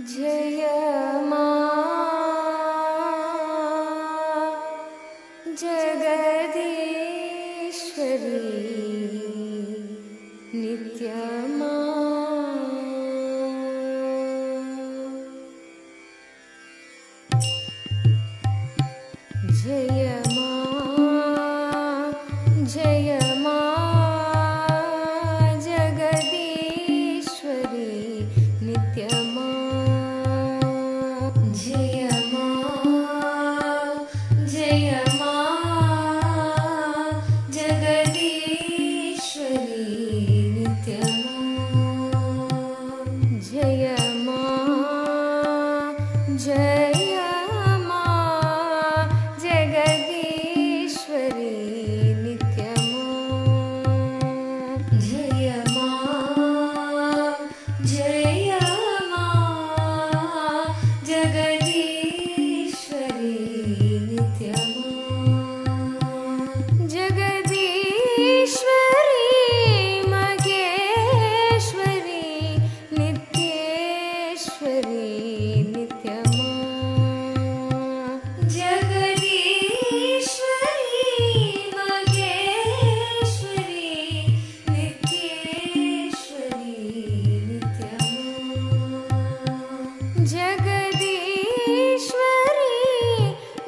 जय मां जगदीश्वरी नित्य मां। जय मां जय मां जगदीश्वरी नित्य मां। जय मां जय मां जगदीश्वरी नित्य मां। जय मां जय मां जगदीश्वरी नित्य मां। जय मां जय मां जगदीश्वरी नित्य मां। जगदीश्वरी मगेश्वरी नित्येश्वरी नित्य मां। जगदीश्वरी मगेश्वरी नित्येश्वरी नित्य मां। जगदीश्वरी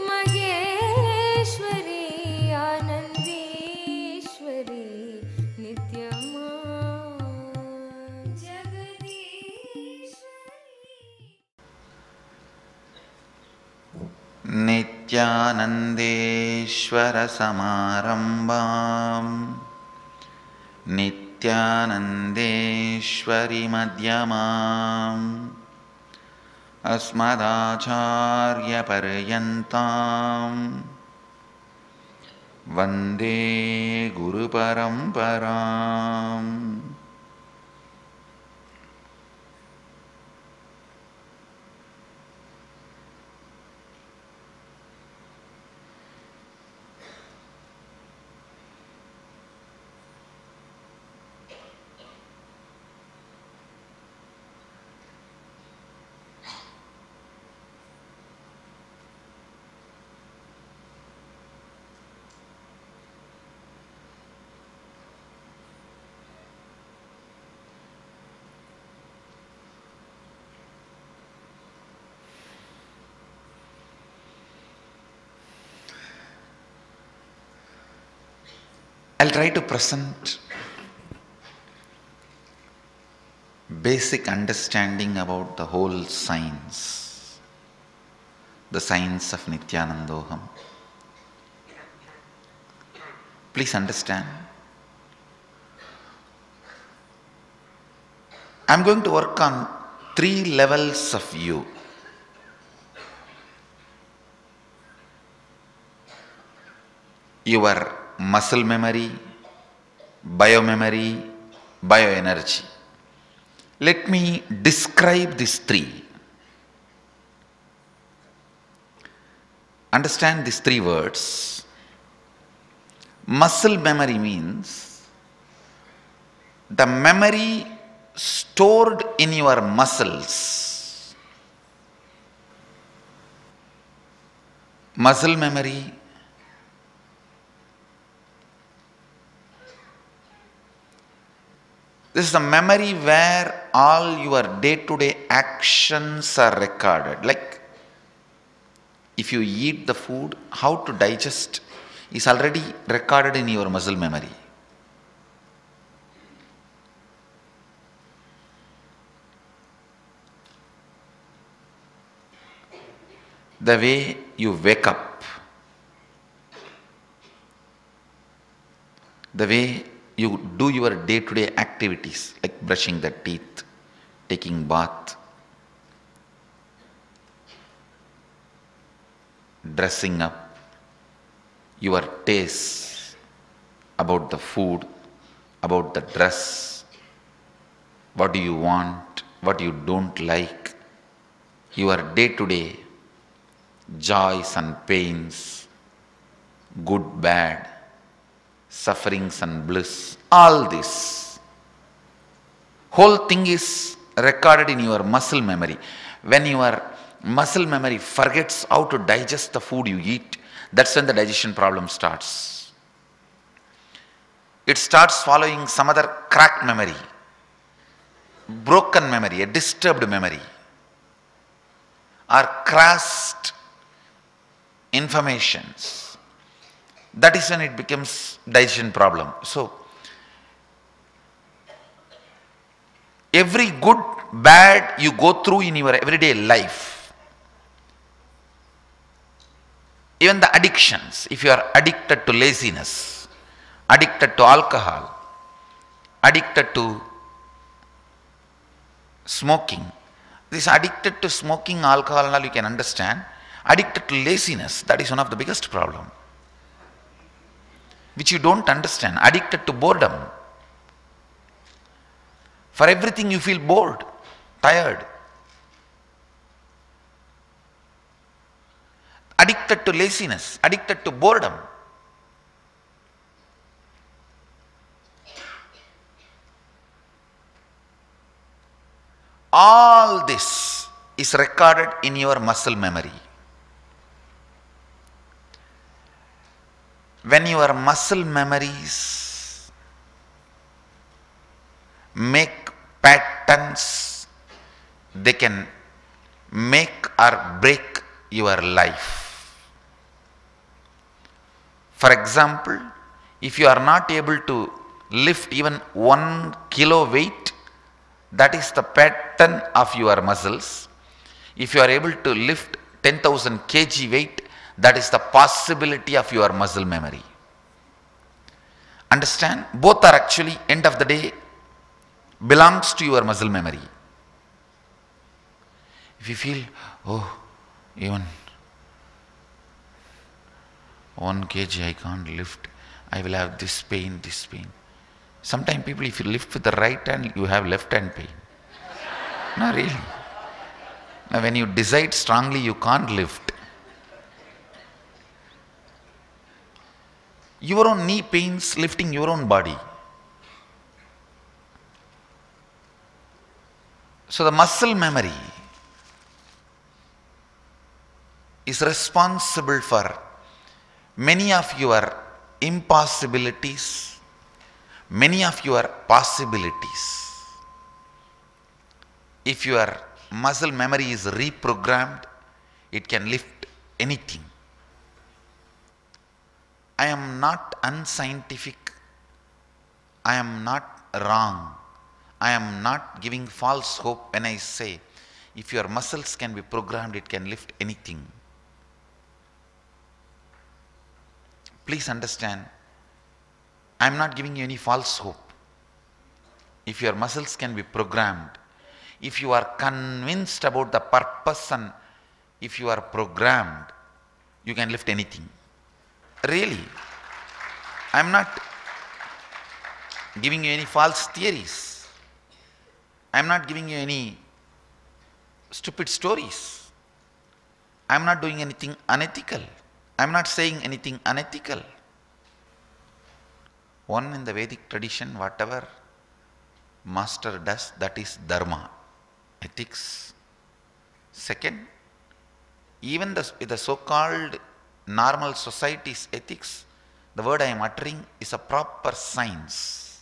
मगेश्वरी आनंदीश्वरी नित्य मां। जगदीश्वरी नित्यानन्देश्वर समारम्भाम् नित्यानन्देश्वरि मध्यमाम् अस्मदाचार्यपर्यन्ताम् वन्दे गुरुपरम्पराम्। I'll try to present basic understanding about the whole science, the science of Nityanandoham. Please understand. I'm going to work on 3 levels of you. Your muscle memory, biomemory, bioenergy. Let me describe these 3. Understand these 3 words. Muscle memory means the memory stored in your muscles. Muscle memory, this is the memory where all your day-to-day actions are recorded. Like if you eat the food, how to digest is already recorded in your muscle memory. The way you wake up, the way you do your day-to-day activities like brushing the teeth, taking bath, dressing up, your taste about the food, about the dress, what do you want, what you don't like, your day-to-day joys and pains, good, bad, sufferings and bliss, all this. Whole thing is recorded in your muscle memory. When your muscle memory forgets how to digest the food you eat, that's when the digestion problem starts. It starts following some other cracked memory, broken memory, a disturbed memory, or crashed informations. That is when it becomes digestion problem. So, every good, bad you go through in your everyday life, even the addictions, if you are addicted to laziness, addicted to alcohol, addicted to smoking, this addicted to smoking, alcohol and all you can understand. Addicted to laziness, that is one of the biggest problem, which you don't understand. Addicted to boredom. For everything you feel bored, tired. Addicted to laziness, addicted to boredom. All this is recorded in your muscle memory. When your muscle memories make patterns, they can make or break your life. For example, if you are not able to lift even 1 kilo weight, that is the pattern of your muscles. If you are able to lift 10,000 kg weight, that is the possibility of your muscle memory. Understand? Both are actually, end of the day, belongs to your muscle memory. If you feel, oh, even 1 kg I can't lift, I will have this pain, this pain. Sometimes people, if you lift with the right hand, you have left hand pain. No, really. Now, when you decide strongly you can't lift, your own knee pains lifting your own body. So the muscle memory is responsible for many of your impossibilities, many of your possibilities. If your muscle memory is reprogrammed, it can lift anything. I am not unscientific. I am not wrong. I am not giving false hope when I say, if your muscles can be programmed, it can lift anything. Please understand, I am not giving you any false hope. If your muscles can be programmed, if you are convinced about the purpose and if you are programmed, you can lift anything. Really, I am not giving you any false theories. I am not giving you any stupid stories. I am not doing anything unethical. I am not saying anything unethical. One, in the Vedic tradition, whatever master does, that is dharma, ethics. Second, even the so-called normal society's ethics, the word I am uttering is a proper science.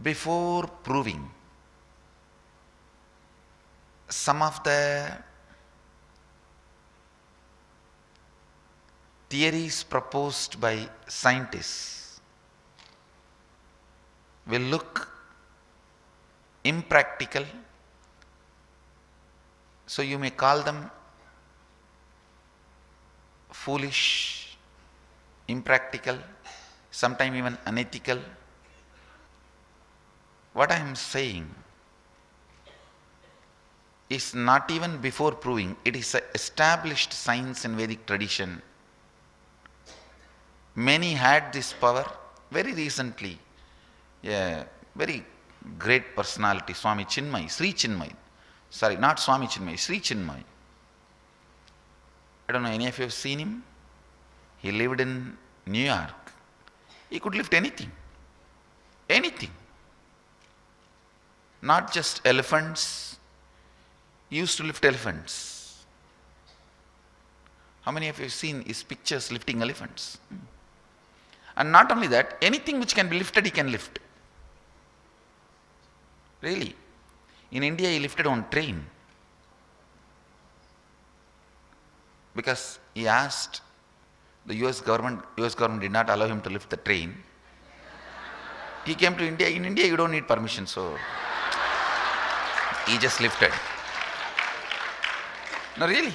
Before proving some of the theories proposed by scientists will look impractical, so you may call them foolish, impractical, sometimes even unethical. What I am saying is not even before proving, it is an established science in Vedic tradition. Many had this power. Very recently, a very great personality, Swami Chinmay, Sri Chinmay, sorry, not Swami Chinmay, Sri Chinmay. I don't know, any of you have seen him? He lived in New York. He could lift anything. Anything. Not just elephants. He used to lift elephants. How many of you have seen his pictures lifting elephants? And not only that, anything which can be lifted, he can lift. Really. In India, he lifted on train. Because he asked the US government did not allow him to lift the train. He came to India. In India, you don't need permission, so he just lifted. No, really.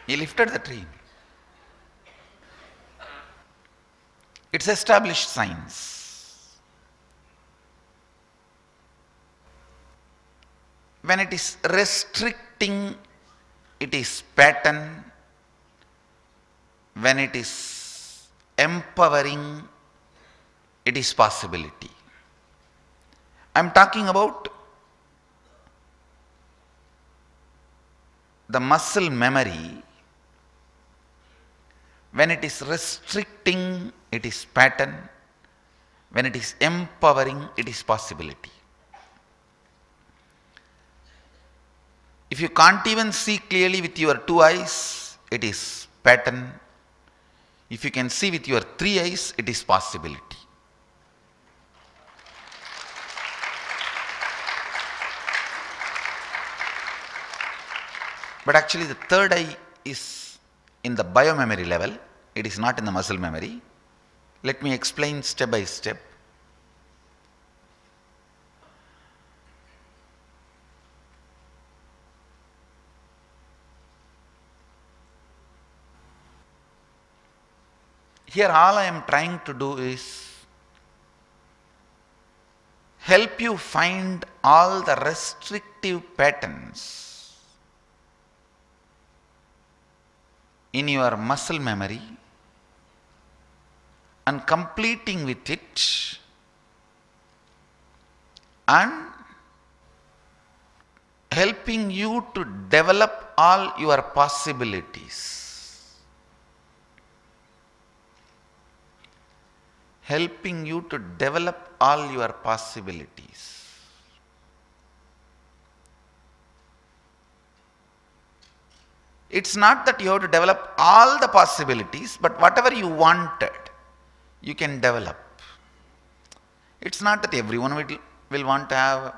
He lifted the train. It's established science. When it is restricting, it is pattern. When it is empowering, it is possibility. I am talking about the muscle memory. When it is restricting, it is pattern. When it is empowering, it is possibility. If you can't even see clearly with your 2 eyes, it is pattern. If you can see with your 3 eyes, it is possibility. But actually the third eye is in the biomemory level. It is not in the muscle memory. Let me explain step by step. Here all I am trying to do is help you find all the restrictive patterns in your muscle memory and completing with it and helping you to develop all your possibilities. Helping you to develop all your possibilities. It's not that you have to develop all the possibilities, but whatever you wanted, you can develop. It's not that everyone will want to have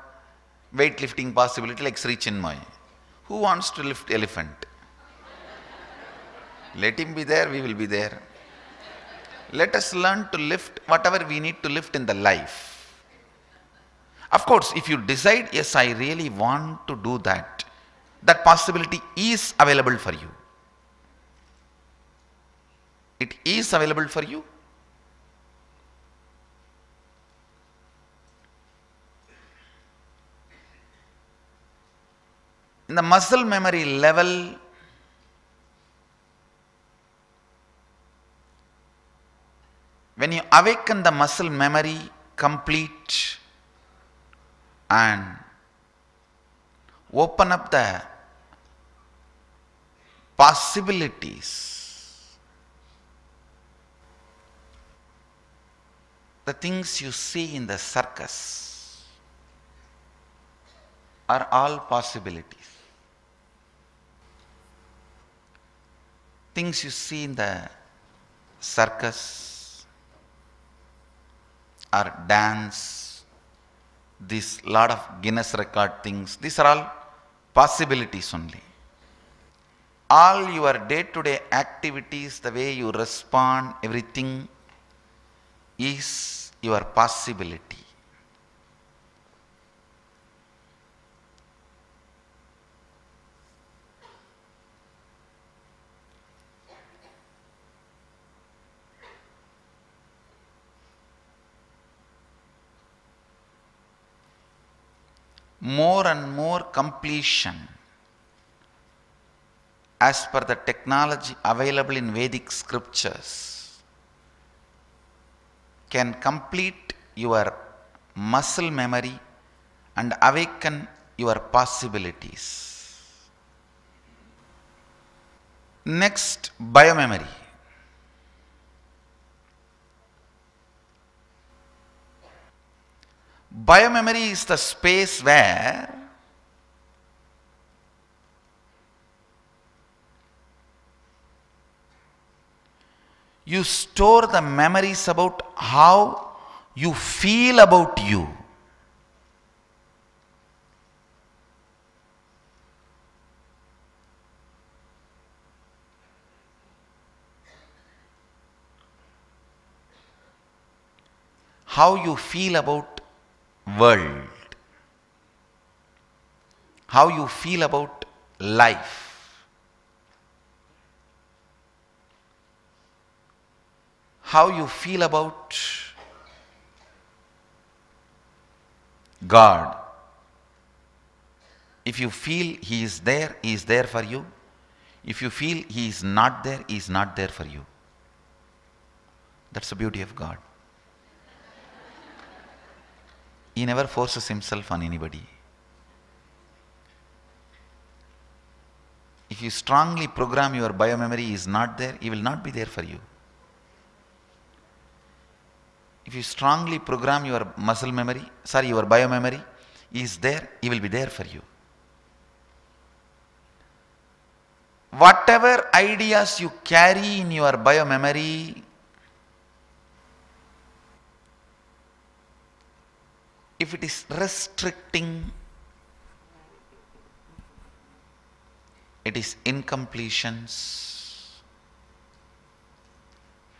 weightlifting possibility like Sri Chinmay. Who wants to lift elephant? Let him be there, we will be there. Let us learn to lift whatever we need to lift in the life. Of course, if you decide, yes, I really want to do that, that possibility is available for you. It is available for you. In the muscle memory level, when you awaken the muscle memory complete and open up the possibilities, the things you see in the circus are all possibilities. Things you see in the circus or dance, this lot of Guinness record things, these are all possibilities only. All your day-to-day activities, the way you respond, everything is your possibility. More and more completion as per the technology available in Vedic scriptures can complete your muscle memory and awaken your possibilities. Next, biomemory. Biomemory is the space where You store the memories about how you feel about you. How you feel about world. How you feel about life. How you feel about God. If you feel He is there for you. If you feel He is not there, He is not there for you. That's the beauty of God. He never forces Himself on anybody. If you strongly program your biomemory He is not there, He will not be there for you. If you strongly program your muscle memory, your biomemory, He is there, He will be there for you. Whatever ideas you carry in your biomemory, if it is restricting, it is incompletions.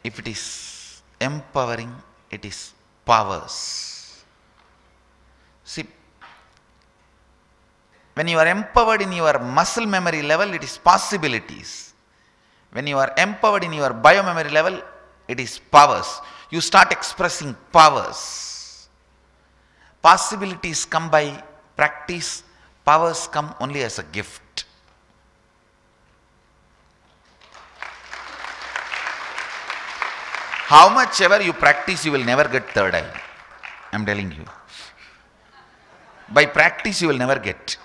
If it is empowering, it is powers. See, when you are empowered in your muscle memory level, it is possibilities. When you are empowered in your biomemory level, it is powers. You start expressing powers. Possibilities come by practice, powers come only as a gift. How much ever you practice, you will never get third eye. I am telling you. By practice, you will never get.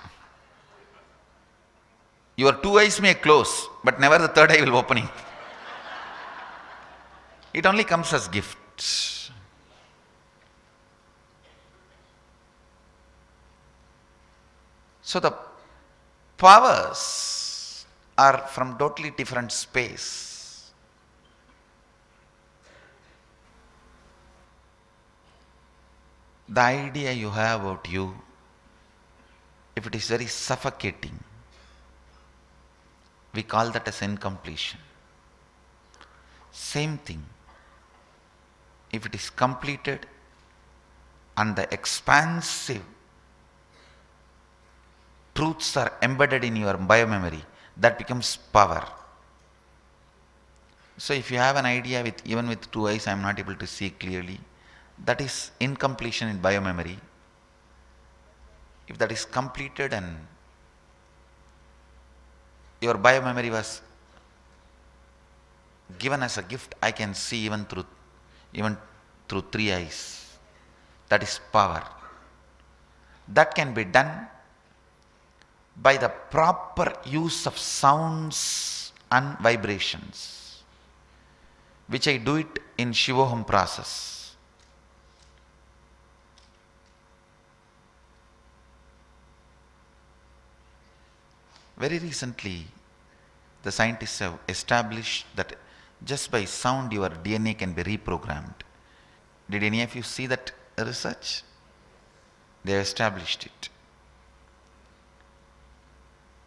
Your two eyes may close, but never the third eye will open. It only comes as gift. So the powers are from totally different space. The idea you have about you, if it is very suffocating, we call that as incompletion. Same thing. If it is completed and the expansive truths are embedded in your biomemory, that becomes power. So if you have an idea even with two eyes, I am not able to see clearly, that is incompletion in biomemory. If that is completed and your biomemory was given as a gift, I can see even through three eyes. That is power. That can be done by the proper use of sounds and vibrations, which I do it in Shivoham process. Very recently, the scientists have established that just by sound your DNA can be reprogrammed. Did any of you see that research? They have established it.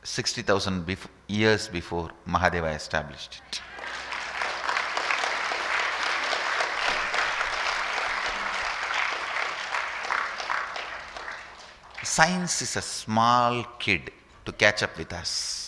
60,000 years before Mahadeva established it. Science is a small kid to catch up with us.